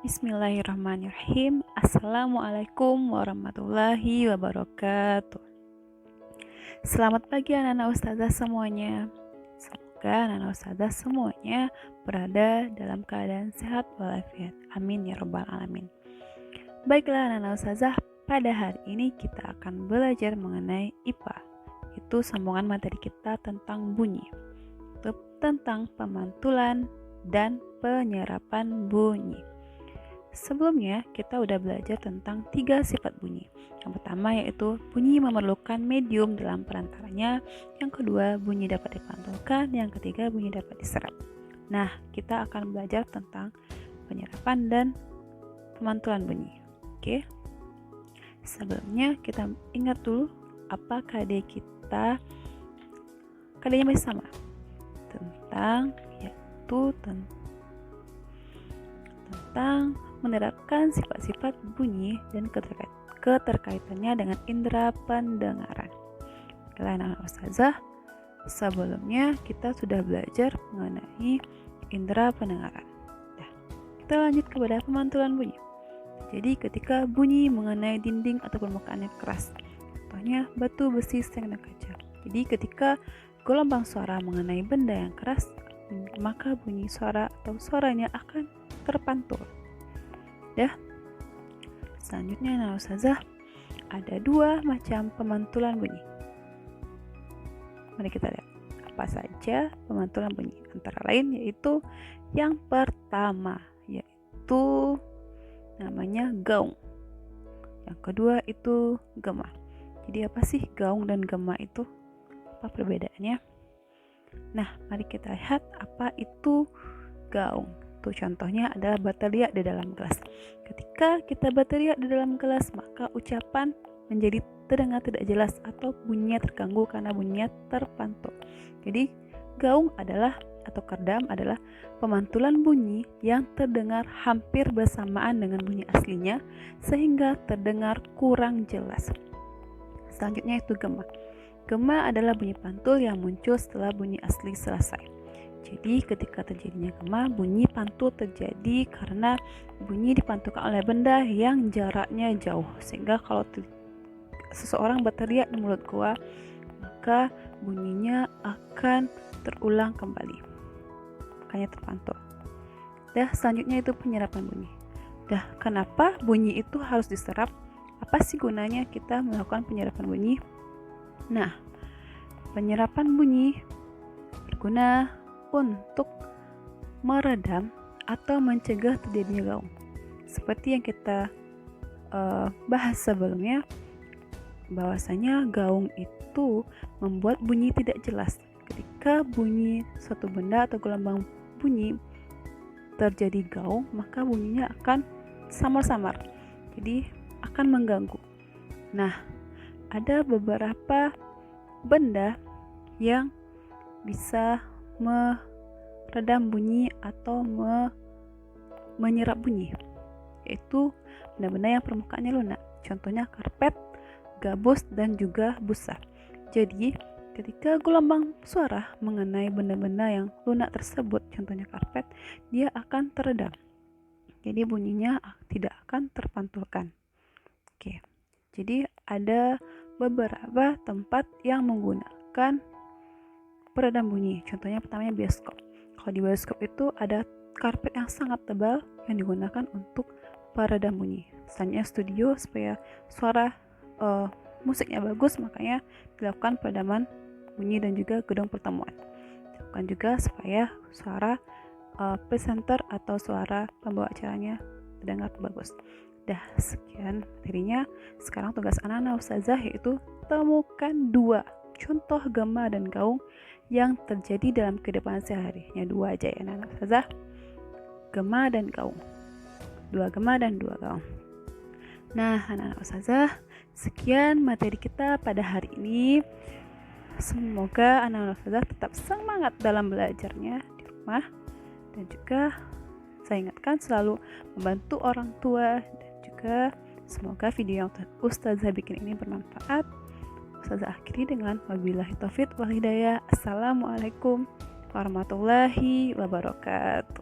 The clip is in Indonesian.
Bismillahirrahmanirrahim. Assalamualaikum warahmatullahi wabarakatuh. Selamat pagi anak-anak ustazah semuanya. Semoga anak-anak ustazah semuanya berada dalam keadaan sehat walafiat. Amin ya rabbal alamin. Baiklah anak-anak ustazah, pada hari ini kita akan belajar mengenai IPA. Itu sambungan materi kita tentang bunyi, tentang pemantulan dan penyerapan bunyi. Sebelumnya kita udah belajar tentang 3 sifat bunyi. Yang pertama yaitu bunyi memerlukan medium dalam perantaranya. Yang kedua bunyi dapat dipantulkan. Yang ketiga bunyi dapat diserap. Nah, kita akan belajar tentang penyerapan dan pemantulan bunyi. Oke. Sebelumnya kita ingat dulu apa KD kita. KD-nya masih sama. Tentang menerapkan sifat-sifat bunyi dan keterkaitannya dengan indera pendengaran. Anak-anak ustazah, sebelumnya kita sudah belajar mengenai indera pendengaran. Nah, kita lanjut kepada pemantulan bunyi. Jadi ketika bunyi mengenai dinding atau permukaan yang keras, contohnya batu, besi, seng, dan kaca. Jadi ketika gelombang suara mengenai benda yang keras, maka bunyi suara atau suaranya akan terpantul. Selanjutnya anak ustazah, ada 2 macam pemantulan bunyi. Mari kita lihat apa saja pemantulan bunyi. Antara lain yaitu yang pertama yaitu namanya gaung. Yang kedua itu gema. Jadi apa sih gaung dan gema itu? Apa perbedaannya? Nah, mari kita lihat apa itu gaung. Contohnya adalah berteriak di dalam kelas. Ketika kita berteriak di dalam kelas, maka ucapan menjadi terdengar tidak jelas atau bunyinya terganggu karena bunyinya terpantul. Jadi gaung adalah atau kerdam adalah pemantulan bunyi yang terdengar hampir bersamaan dengan bunyi aslinya sehingga terdengar kurang jelas. Selanjutnya itu gema. Gema adalah bunyi pantul yang muncul setelah bunyi asli selesai. Jadi ketika terjadinya gema, bunyi pantul terjadi karena bunyi dipantulkan oleh benda yang jaraknya jauh. Sehingga kalau seseorang berteriak di mulut gua, maka bunyinya akan terulang kembali. Makanya terpantul. Selanjutnya itu penyerapan bunyi. Kenapa bunyi itu harus diserap? Apa sih gunanya kita melakukan penyerapan bunyi? Nah, penyerapan bunyi berguna untuk meredam atau mencegah terjadinya gaung. Seperti yang kita bahas sebelumnya, bahwasanya gaung itu membuat bunyi tidak jelas. Ketika bunyi suatu benda atau gelombang bunyi terjadi gaung, maka bunyinya akan samar-samar. Jadi akan mengganggu. Nah, ada beberapa benda yang bisa meredam bunyi atau menyerap bunyi, yaitu benda-benda yang permukaannya lunak. Contohnya karpet, gabus, dan juga busa. Jadi ketika gelombang suara mengenai benda-benda yang lunak tersebut, contohnya karpet, dia akan teredam. Jadi bunyinya tidak akan terpantulkan. Oke. Jadi ada beberapa tempat yang menggunakan peredam bunyi. Contohnya pertamanya bioskop. Kalau di bioskop itu ada karpet yang sangat tebal yang digunakan untuk peredam bunyi. Selanjutnya studio, supaya suara musiknya bagus, makanya dilakukan peredaman bunyi dan juga gedung pertemuan. Dilakukan juga supaya suara presenter atau suara pembawa acaranya terdengar bagus. Sekian materinya. Sekarang tugas anak-anak ustazah yaitu temukan 2 contoh gema dan gaung yang terjadi dalam kehidupan sehari-harinya. 2 aja ya anak-anak ustazah. Gema dan gaung. 2 gema dan 2 gaung. Nah, anak-anak ustazah, sekian materi kita pada hari ini. Semoga anak-anak ustazah tetap semangat dalam belajarnya di rumah, dan juga saya ingatkan selalu membantu orang tua, dan juga semoga video yang ustazah bikin ini bermanfaat. Ustazah akhiri dengan wabillahi taufiq wal hidayah. Assalamualaikum warahmatullahi wabarakatuh.